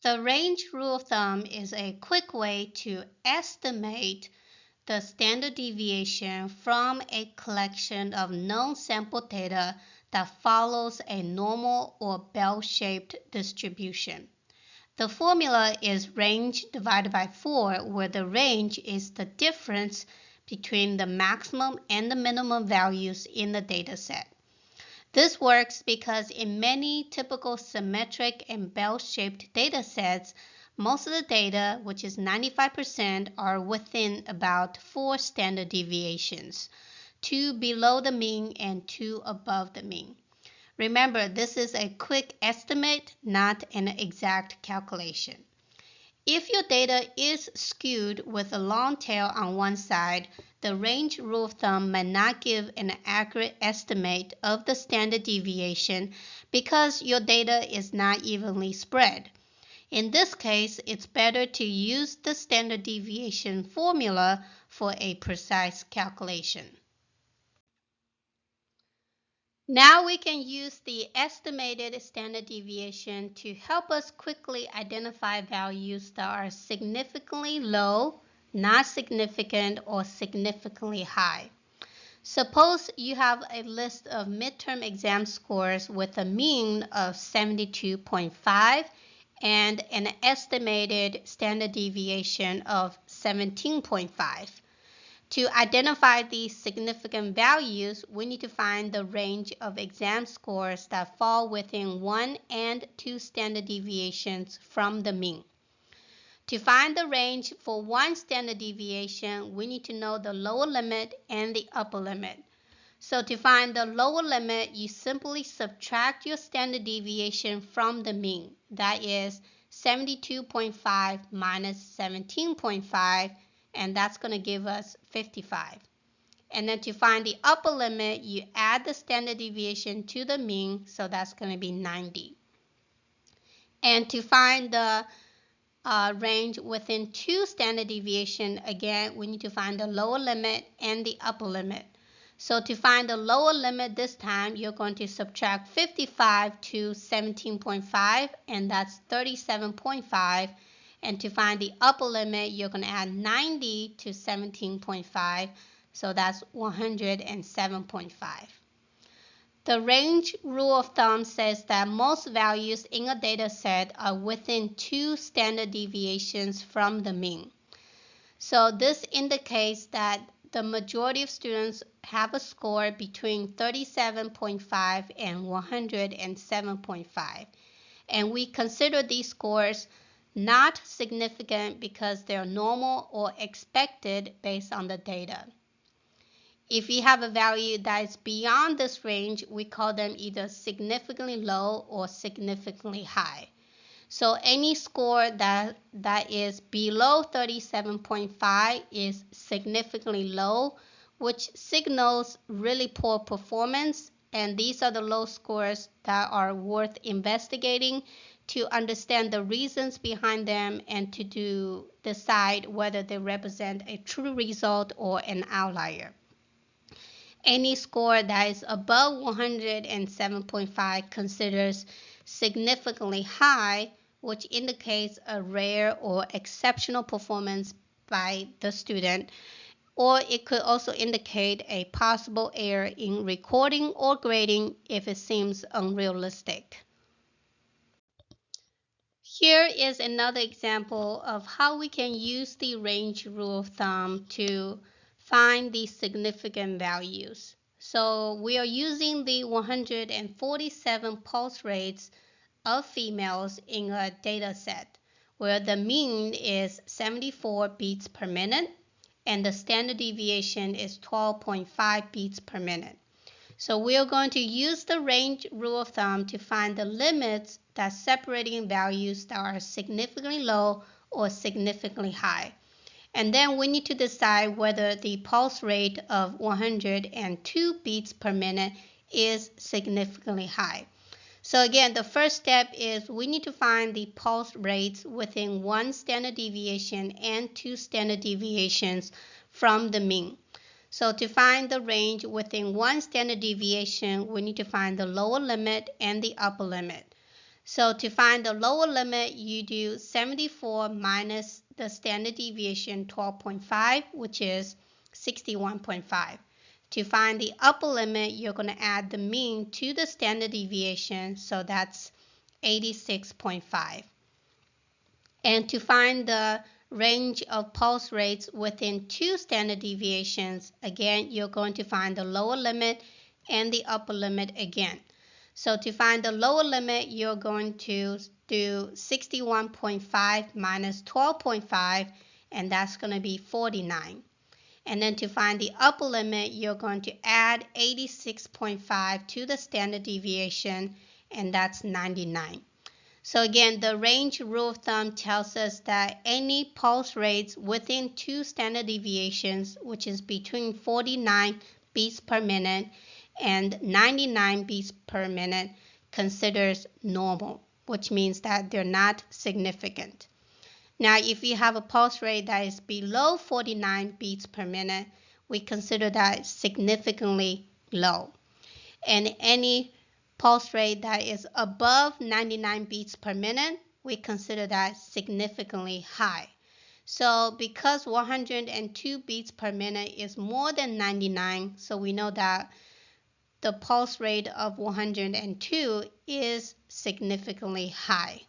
The range rule of thumb is a quick way to estimate the standard deviation from a collection of known sample data that follows a normal or bell-shaped distribution. The formula is range divided by 4, where the range is the difference between the maximum and the minimum values in the dataset. This works because in many typical symmetric and bell-shaped datasets, most of the data, which is 95%, are within about 4 standard deviations, 2 below the mean and 2 above the mean. Remember, this is a quick estimate, not an exact calculation. If your data is skewed with a long tail on one side, the range rule of thumb may not give an accurate estimate of the standard deviation because your data is not evenly spread. In this case, it's better to use the standard deviation formula for a precise calculation. Now we can use the estimated standard deviation to help us quickly identify values that are significantly low, not significant, or significantly high. Suppose you have a list of midterm exam scores with a mean of 72.5 and an estimated standard deviation of 17.5. To identify these significant values, we need to find the range of exam scores that fall within 1 and 2 standard deviations from the mean. To find the range for one standard deviation, we need to know the lower limit and the upper limit. So to find the lower limit, you simply subtract your standard deviation from the mean. That is 72.5 minus 17.5. And that's going to give us 55. And then to find the upper limit, you add the standard deviation to the mean, so that's going to be 90. And to find the range within 2 standard deviation, again, we need to find the lower limit and the upper limit. So to find the lower limit this time, you're going to subtract 55 to 17.5, and that's 37.5. And to find the upper limit, you're going to add 90 to 17.5, so that's 107.5. The range rule of thumb says that most values in a data set are within 2 standard deviations from the mean. So this indicates that the majority of students have a score between 37.5 and 107.5. And we consider these scores not significant because they're normal or expected based on the data. If you have a value that is beyond this range, we call them either significantly low or significantly high. So any score that is below 37.5 is significantly low, which signals really poor performance, and these are the low scores that are worth investigating to understand the reasons behind them and to decide whether they represent a true result or an outlier. Any score that is above 107.5 considers significantly high, which indicates a rare or exceptional performance by the student, or it could also indicate a possible error in recording or grading if it seems unrealistic. Here is another example of how we can use the range rule of thumb to find the significant values. So we are using the 147 pulse rates of females in a data set where the mean is 74 beats per minute and the standard deviation is 12.5 beats per minute. So we are going to use the range rule of thumb to find the limits that separating values that are significantly low or significantly high. And then we need to decide whether the pulse rate of 102 beats per minute is significantly high. So again, the first step is we need to find the pulse rates within 1 standard deviation and 2 standard deviations from the mean. So to find the range within 1 standard deviation, we need to find the lower limit and the upper limit. So to find the lower limit, you do 74 minus the standard deviation 12.5, which is 61.5. To find the upper limit, you're going to add the mean to the standard deviation, so that's 86.5. And to find the range of pulse rates within two standard deviations, again, you're going to find the lower limit and the upper limit again. So to find the lower limit, you're going to do 61.5 minus 12.5, and that's going to be 49. And then to find the upper limit, you're going to add 86.5 to the standard deviation, and that's 99. So again, the range rule of thumb tells us that any pulse rates within two standard deviations, which is between 49 beats per minute and 99 beats per minute, considers normal, which means that they're not significant. Now, if you have a pulse rate that is below 49 beats per minute, we consider that significantly low. And any pulse rate that is above 99 beats per minute, we consider that significantly high. So because 102 beats per minute is more than 99, so we know that the pulse rate of 102 is significantly high.